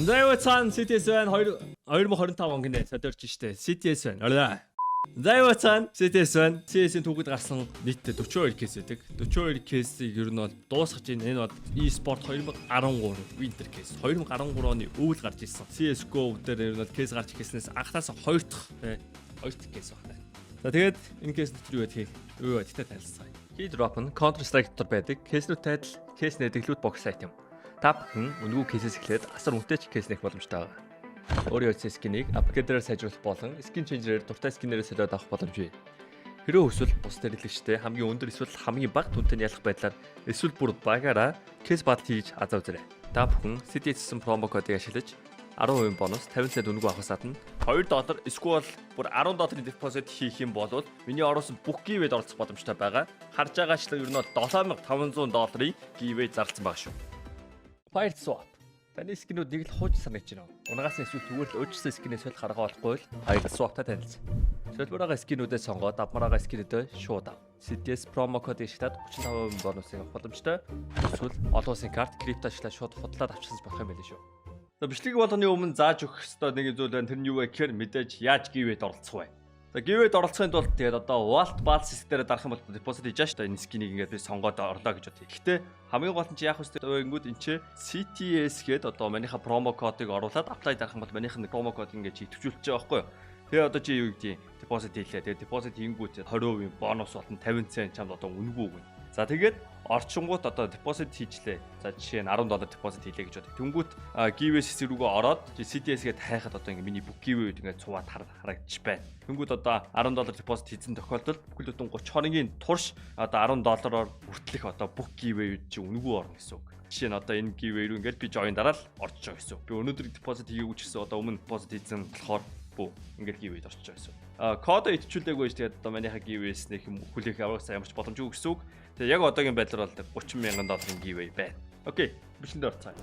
Зайвацан CTS байна 2025 он гинэ содорч штэ CTS байна. Зайвацан CTS байна. CS-ийн түүхэд гарсан нийтдээ 42 кейс байдаг. 42 кейсийг ер нь бол дуусгаж байна. Энэ бол eSport 2013 Winter case. 2013 оны өвөл гарч ирсэн. CS:GO дээр ер нь бол кейс гарч ирснээс анхнаас хоёр дахь кейс байна. За тэгээд энэ кейс дотор юу вэ? Тэгтээ танилцсан. Key drop нь Counter Strike дотор байдаг. Кейснүүтэй адил кейс нэдэглүүд бокс айтем. Та бүхэн үнэгүй кейсээс эхлээд асар үнэтэй кейс нэх боломжтой байна. Өөрийн үйл скинийг апгрейдерээр сайжруулах болон скин ченжерээр дуртай скинээрээ солиод авах боломжтой. Хэрэв эсвэл бус хэрэглэгчтэй хамгийн өндөр эсвэл хамгийн бага түнтэй ялах байдлаар эсвэл бүр багаараа кейс батл хийж азаа үзээрэй. Та бүхэн CTS промо кодыг ашиглаж 10% бонус 50 цент үнэгүй авахаас гадна $2 эсвэл бүр $10 депозит хийх юм бол миний оруулсан бүх гивэд оролцох боломжтой байгаа. Харж байгаачлаа ер нь $7500 гивэд зарласан байгаа шүү. Fire swap. Таны скинүүд нэг л хууч санаж байна. Унагаас эсвэл зүгээр л өөрчлөсөн скинээс л гаргаа болохгүй л fire swap-тай танилцсан. Шилбэрийн скинүүдээ сонгоод авмараа скинүүдээ шууд ав. CTS промо кодыг ашиглаад 35% бонусыг авах боломжтой. Эсвэл олон улсын карт крипто ашиглаад шууд худлаад авчирсаж болох юм байл шүү. За бичлэг болгоны өмнө зааж өгөх ёстой нэг зүйл байна. Тэр нь юу вэ гэхээр мэдээж яаж гивэд оролцох вэ? За гивэд оролцохын тулд тэгээд одоо Vault Balance дээр дарах юм бол депозит хийж штэ энэ скинийг ингээд би сонгоод орлоо гэж бодъё. Гэхдээ хамгийн гол нь чи яах вэ гэвэл энэ чи CTS гээд одоо манийха промо кодыг оруулаад apply дарах юм бол манийх нь промо код ингээд чи төвчүүлж байгаа байхгүй юу? Тэгээ одоо чи юу гэдэг депозит хийлээ. Тэгээ депозит хийнгүүт 20% бонус болон 50 цент чамд одоо үнэгүй өгнө. За тэгээд орчингууд одоо депозит хийжлээ. За жишээ нь $10 депозит хийлээ гэж бодъё. Тэнгүүт гивэс хэсэг рүүгээ ороод CTS-гээд хайхад одоо ингээ миний бүх гивэд ингээ цуваад харагдчих байна. Тэнгүүт одоо $10 депозит хийсэн тохиолдолд бүхэл бүтэн 30 хоногийн турш одоо $10-оор бүртлэх одоо бүх гивэд чи үнэгүй орно гэсэн үг. Жишээ нь одоо энэ гивэ рүү ингээд би join дараал орж байгаа гэсэн үг. Би өнөөдөр депозит хийгээгүй ч гэсэн одоо өмнө депозит хийсэн болохоор бүү ингээд гивэд орж байгаа гэсэн үг. Кодо итчүүлээгүй ч тэгээд одоо манийха гивэс нэг юм хүлээх аврагсаа ямарч боломжгүй гэсэн үг. Тэгээ яг одоогийн байдлаар бол $30,000 гивэ байна. Окей, бичлэнд орцгаая.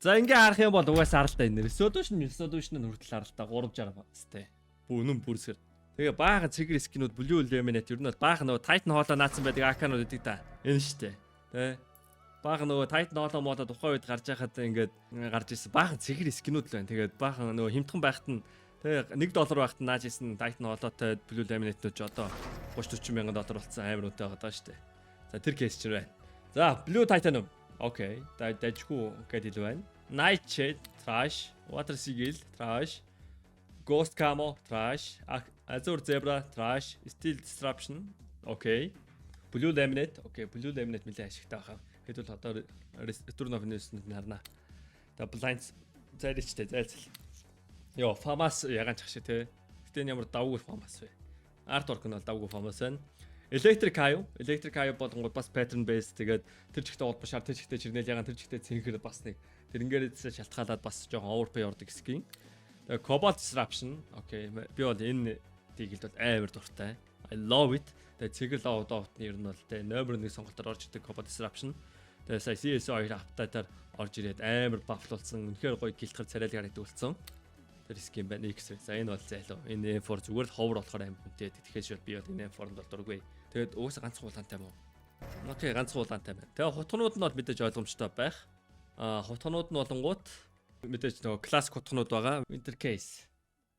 За ингээ харах юм бол угаасаа аралтай энэ. Resolution нь хүртэл аралтай 360 сте. Үнэн бүрсгэр. Тэгээ баахан цэгэр скинүүд Blue Laminate ер нь бол баахан нөгөө Titan хоолоо наацсан байдаг аканууд гэдэг та. Энэ штэ. Тэ. Баахан нөгөө Titan хоолоо модод тухайн үед гарч байхад ингээд гарч ирсэн баахан цэгэр скинүүд л байна. Тэгээд баахан нөгөө хямдхан байхад нь тэгээ $1 байхад нь нааж исэн Titan хоолойтой Blue Laminate-нууд ч одоо $30-40,000 болсон амар үнэтэй байгаа даа штэ. За тэр кейс ч байна. За Blue Titanium. Окей. Дажгүй гэдэг л байна. Nightshade trash, Water Sigil trash, Ghost Camo trash, Azure Zebra trash, Steel Disruption. Окей. Blue Laminate. Окей, Blue Laminate нэлээд ашигтай байгаа. Хэдүүл одоо Return of Innocence харна. За Blind зайлчтэй зайлцал. Йоо, Famas ягаан чах шиг те. Гэтэ ямар давгүй Famas вэ? Artwork нь бол давгүй Famas байна. Electric Eye болгонгод бас pattern based тэгээд тэр чигтээ улбаш шар тэр чигтээ чирнэл ягаан тэр чигтээ цэнхэр бас нэг тэр ингээрээс шалтгаалаад бас жоохон overpay ордог скин. Тэгээд Cobalt Disruption. Окей. Би бол энэ тийг л бол амар дуртай. I love it. Тэгээд цэгэр лоудоотны ер нь бол тэ номер 1 сонголтоор орж идэг Cobalt Disruption. Тэгээд сая CS2 апдейтаар орж ирээд амар бафлуулсан. Үнэхээр гоё гэлтгэр царайлаг харагдуулсан. Тэр скин байна X. За энэ бол зайлуу. Энэ M4 зүгээр л ховор болохоор аим хүнтэй. Тэгэхээр шууд би бол энэ M4-д бол дургүй. Тэгээд уусаа ганц хуулаантай юм уу? Окей, ганц хуулаантай байна. Тэгээд хутгнууд нь бол мэдээж ойлгомжтой байх. Хутгнууд нь болонгууд мэдээж нөгөө классик хутгнууд байгаа. Winter case.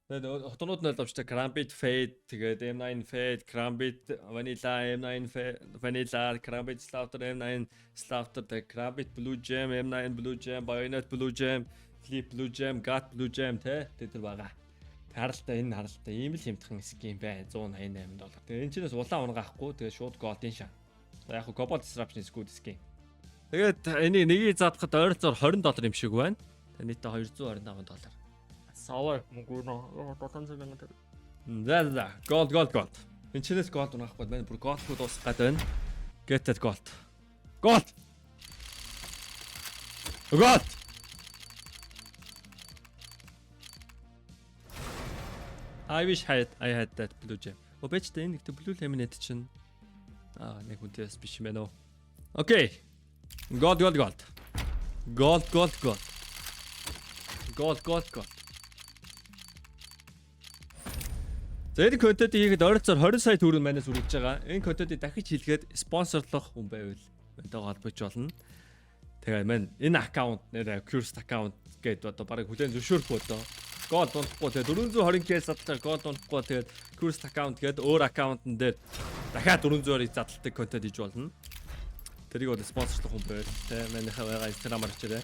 Тэгээд хутгнууд нь ойлгомжтой Karambit Fade, тэгээд M9 Fade, Karambit Vanilla, M9 Vanilla, Karambit Slaughter, M9 Slaughter, тэгээд Karambit Blue Gem, M9 Blue Gem, Bayonet Blue Gem, Flip Blue Gem, Gat Blue Gem тэ тэр байгаа. Харалтай энэ харалтай ийм л хямдхан скин байна. $188. Тэгээ энэ чинээс улаан унгаахгүй. Тэгээ шууд голдын шаа. Яг хөө Cobalt Disruption good skin. Тэгээд энийг нэгийг заадахад ойролцоогоор $20 юм шиг байна. Тэгээ нийтдээ $228. Савар мөнгө нөө $700,000. За gold. Энэ чинээс gold унгаахгүй байна. Бүр gold дуусах гээд байна. Get that gold. Gold. I wish I had that blue gem. Обачтай энэ Blue Laminate чинь нэг үнэтэйс биш юм байна уу? Окей. Gold. За энэ контентыг хийхэд ойролцоогоор 20 сая төгрөг манаас үргэлж байгаа. Энэ контентыг дахиж хийлгээд спонсорлох хүн байвал энэтэй холбож болно. Тэгээ мань энэ аккаунт нэр Cursed account гэдэг одоо барыг хүлэн зөвшөөрөхгүй одоо. God унахгүй тэгээ 420k задлаа God унахгүй тэгээд Cursed account гэдэг өөр аккаунтн дээр дахиад 400-ыг задлагдаг контент хийж болно. Тэрийг бол спонсорлох юм байл. Тэ манийхаа байгаа Instagram-аар чирээ.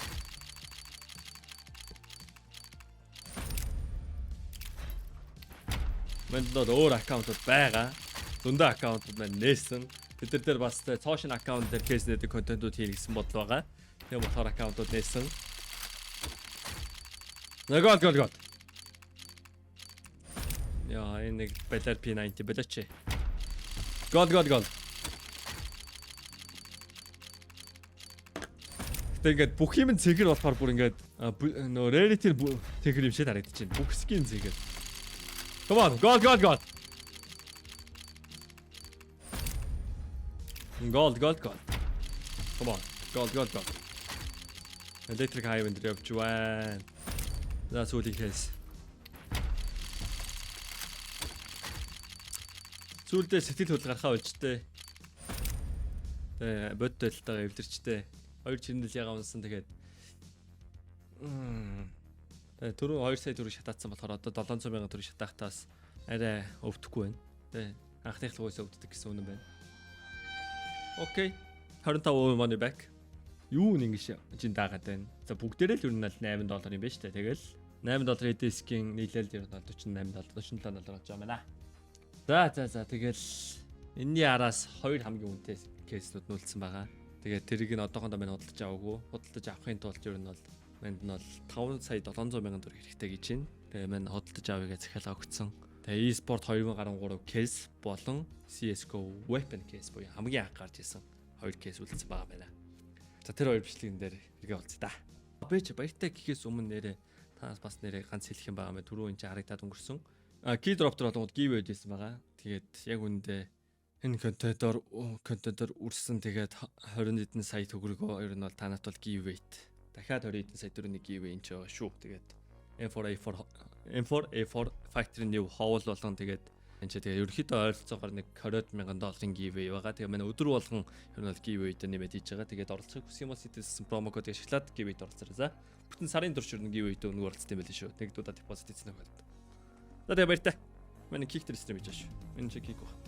Мэнд өөр аккаунтууд байгаа. Зөндөө аккаунтууд маань нээсэн. Тэд нар дээр бас social аккаунт дээр кейснэдэг контентууд хийгсэн бодол байгаа. Тэгээ болохоор аккаунтууд нээсэн. God. Яа, энэ Better P90 болооч. God. Тэгээд бүх юм цэгэр болохоор бүр ингээд нөө Rarity цэгэр юм шиг харагдаж байна. Бүх skin цэгэр. Come on, God. Gold. Come on, gold. Electric Highway дээр явж байна. За сүүлийн кейс. Сүүлдээ сэтгэл хөдлөл гарахаа болжтэй. Тэгээ бодтолтойгоо эвдэрчтэй. 2 чирнэл ягаа унсан тэгээд. Тэгээ түрүү 2 сая төгрөг шатаацсан болохоор одоо 700 сая төгрөг шатаахтаас арай өвдөхгүй байна. Тэгээ анхных лугаас өвддөг гэсэн үнэн байна. Окей. 25% money back. Юу нэгш чин даагаад байна. За бүгдээрээ л ер нь $8 юм байна шүү дээ. Тэгэл $8 эдисхийн нийлээд ер нь $48, $47 болж байгаа юм байна. За тэгэл энэний араас 2 хамгийн үнэтэй кейснүүд нүүлсэн байгаа. Тэгээд тэрийг нь одоохондоо мань худалдаж аваагүй. Худалдаж авахын тулд ер нь бол манд нь бол 5 сая 700 мянган төгрөг хэрэгтэй гэж байна. Тэгээ мань худалдаж авъя гэж захиалга өгсөн. Тэгээ eSport 2013 кейс болон CS:GO Weapon кейс буюу хамгийн анх гарч ирсэн 2 кейс үлдсэн байгаа байна. За тэр 2 бичлэгэн дээр хэрэгээ болцоо да. Бэж баяртай гэхээс өмнө нэрээ танаас бас нэрээ ганц хэлэх юм байгаа мэ түрүү энэ харагдаад өнгөрсөн. Key drop дээр болонгод giveaway хийсэн байгаа. Тэгээд яг үүндээ энэ контентоор үрсэн тэгээд 20 эдэн сая төгрөгөө ер нь бол танаас бол giveaway. Дахиад 20 эдэн сая төгрөгийн giveaway энэ ч байгаа шүү. Тэгээд M4A4 factory new хоол болгон тэгээд энэ ч тэгээд ерөөхдөө ойролцоогоор нэг $20,000 giveaway байгаа. Тэгээд манай өдөр болгон ер нь бол giveaway дээр нэмээд хийж байгаа. Тэгээд оролцохыг хүсэх юм бол сэтэлсэн промо кодыг ашиглаад giveaway-д оролцоорой за. Бүтэн сарын турш ер нь giveaway-д өнгө оролцсон юм байл шүү. Тэгдүүдэд депозит хийсэн байгаа. За тэгээд баяртай. Манай kick дээр стрим хийж байгаа шүү. Энэ чи kick баг.